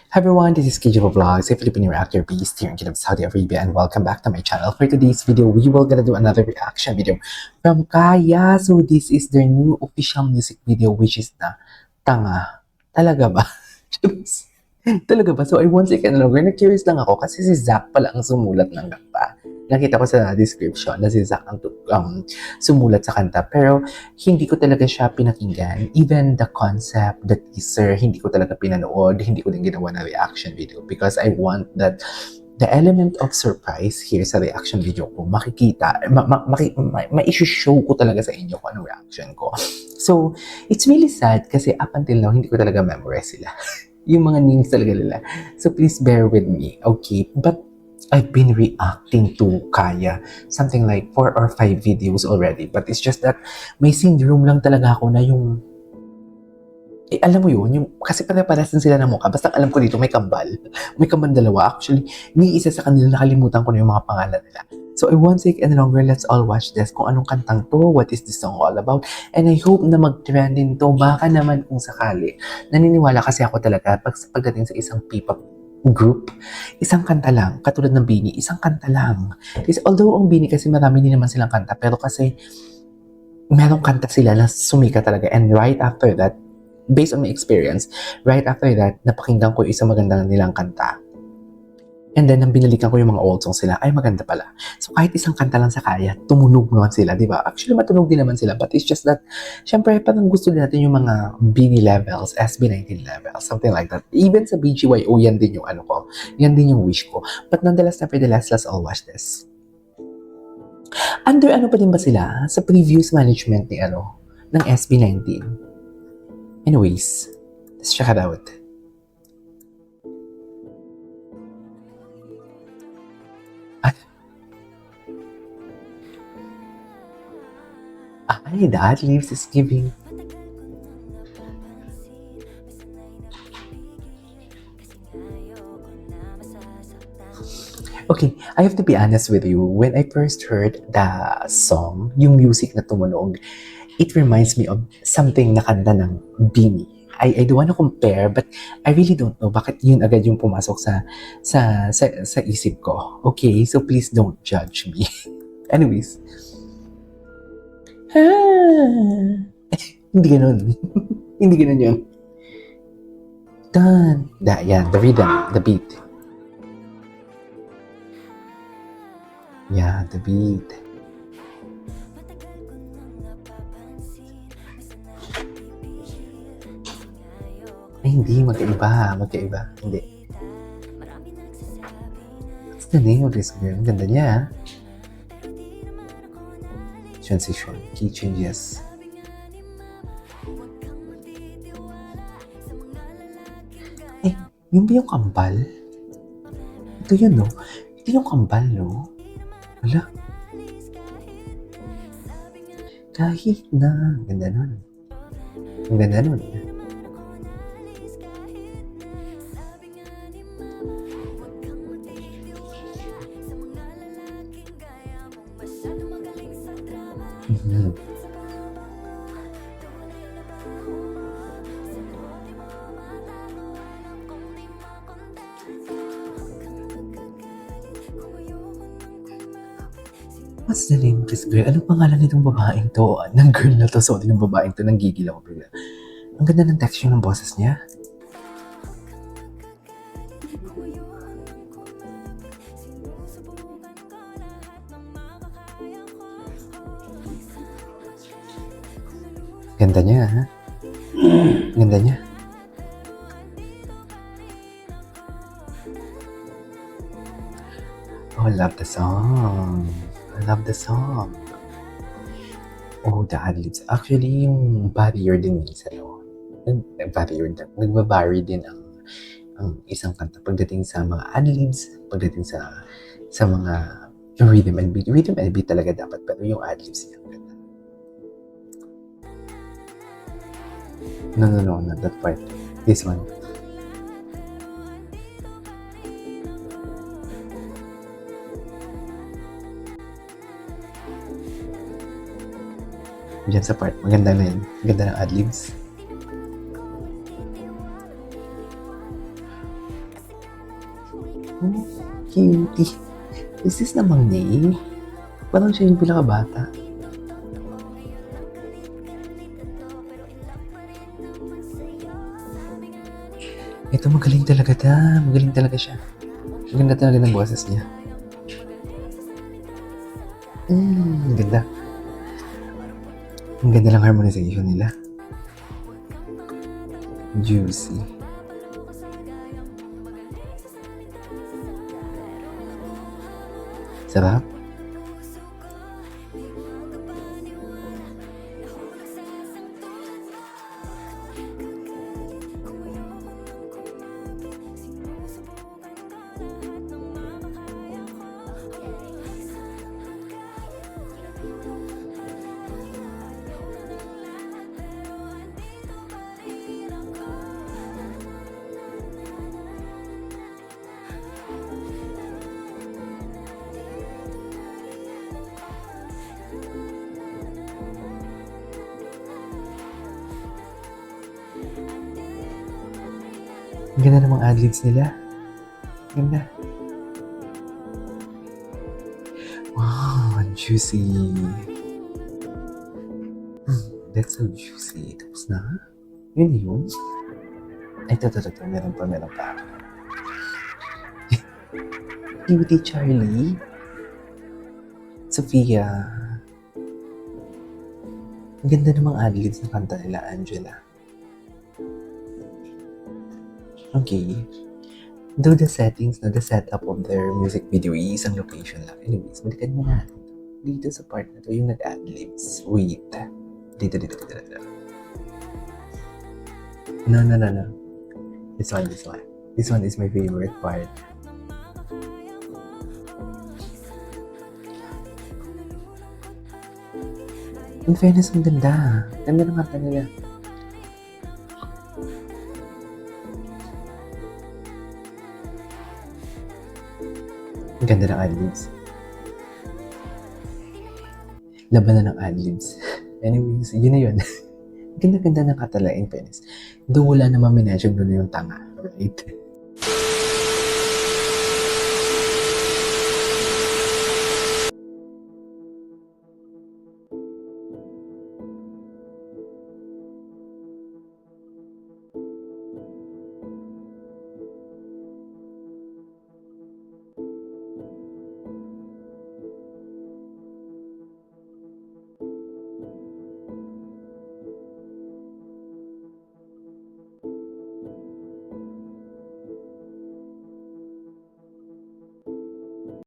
Hi everyone, this is KJ Vlogs, a Filipino reactor based here in Kingdom of Saudi Arabia, and welcome back to my channel. For today's video, we will gonna do another reaction video from Kaya. So this is their new official music video, which is na Tanga. Talaga ba? Talaga ba? So I once again, na-curious lang ako kasi si Zack pala ang sumulat ng kanta. Nakita ko sa description na si Zack ang sumulat sa kanta. Pero hindi ko talaga siya pinakinggan. Even the concept, the teaser, hindi ko talaga pinanood. Hindi ko din ginawa na reaction video because I want that the element of surprise here sa reaction video ko, makikita, ma-show ko talaga sa inyo kung anong reaction ko. So, it's really sad kasi up until now, hindi ko talaga memorize sila. Yung mga names talaga nila. So, please bear with me, okay? But, I've been reacting to Kaya something like 4 or 5 videos already. But it's just that may syndrome lang talaga ako na yung alam mo yun, yung, kasi pare-pares din sila ng mukha. Basta alam ko dito, may kambal. May kambal dalawa. Actually, ni isa sa kanila nakalimutan ko na yung mga pangalan nila. So, I won't take any longer. Let's all watch this. Kung anong kantang to, what is this song all about. And I hope na mag-trend din to. Baka naman kung sakali. Naniniwala kasi ako talaga pagdating sa isang P-pop group, isang kanta lang, katulad ng Bini, isang kanta lang. Although ang Bini kasi marami din naman silang kanta, pero kasi merong kanta sila na sumika talaga. And right after that, based on my experience, right after that, napakinggan ko isang magandang nilang kanta. And then, nang binalikan ko yung mga old songs sila, ay maganda pala. So, kahit isang kanta lang sa Kaya, tumunog naman sila, di ba? Actually, matunog din naman sila. But it's just that, syempre, parang gusto din natin yung mga Bini levels, SB19 levels, something like that. Even sa BGYO, yan din yung ano ko. Yan din yung wish ko. But nonetheless, nevertheless, let's all watch this. Under ano pa din ba sila? Sa previous management ni ng SB19. Anyways, let's check it out. Ay, that leaves is giving. Okay, I have to be honest with you. When I first heard the song, yung music na tumunog, it reminds me of something na kanta ng Bini. I don't want to compare, but I really don't know bakit yun agad yung pumasok sa isip ko. Okay, so please don't judge me. Anyways. Hindi ganun. Hindi ganun yun. Yan, the rhythm, the beat. Yeah, the beat. Ay, hindi. Magkaiba. Hindi. What's the name of this girl? Ang ganda niya, Transition. Key changes. Eh, yun ba yung kambal? Ito yun, no? Ito yung kambal, no? Wala. Kahit na. Ganda nun. Ang ganda nun. Mm-hmm. What's the name of this girl? Anong pangalan nitong babaeng to? Ng girl na to, sorry, ng babaeng to, nang gigil ako bigla. Ang ganda ng texture ng boses niya. Ganda niya, ha? Ganda niya. Oh, I love the song. Oh, the ad-libs. Actually, yung barrier din minsan, nagbabary din ang isang kanta pagdating sa mga ad-libs, pagdating sa mga rhythm and beat. Rhythm and beat talaga dapat, pero yung ad-libs niya, ganda. No, not that part. This one. Diyan sa part, maganda na yun. Maganda ng ad-libs. Oh, cutie. Is this namang Nate? Parang siya yung pinakabata. Ito magaling talaga magaling talaga siya. Maganda talaga ng boses niya. Ang ganda. Ang ganda ng harmonization nila. Juicy. Sarap. Ang ganda namang adlibs nila. Ganda. Wow, juicy. That's so juicy. Tapos na? Yun na yun? Ay, ito. Meron pa. Cutie Charlie. Sophia. Ang ganda namang adlibs ng kanta nila, Angela. Okay. Though the settings, the setup of their music video is isang location lang. Anyways, balikan mo natin. Dito sa part na to, yung nag-adlibs. Wait. Dito. No. This one. This one is my favorite part. In fairness, ang ganda. Ganda ng kanta nila. Ang ganda ng adlibs. Laban na ng adlibs. Anyways, yun na yun. Ganda-ganda ng katala, in fairness. Though wala naman minention doon yung tanga, right?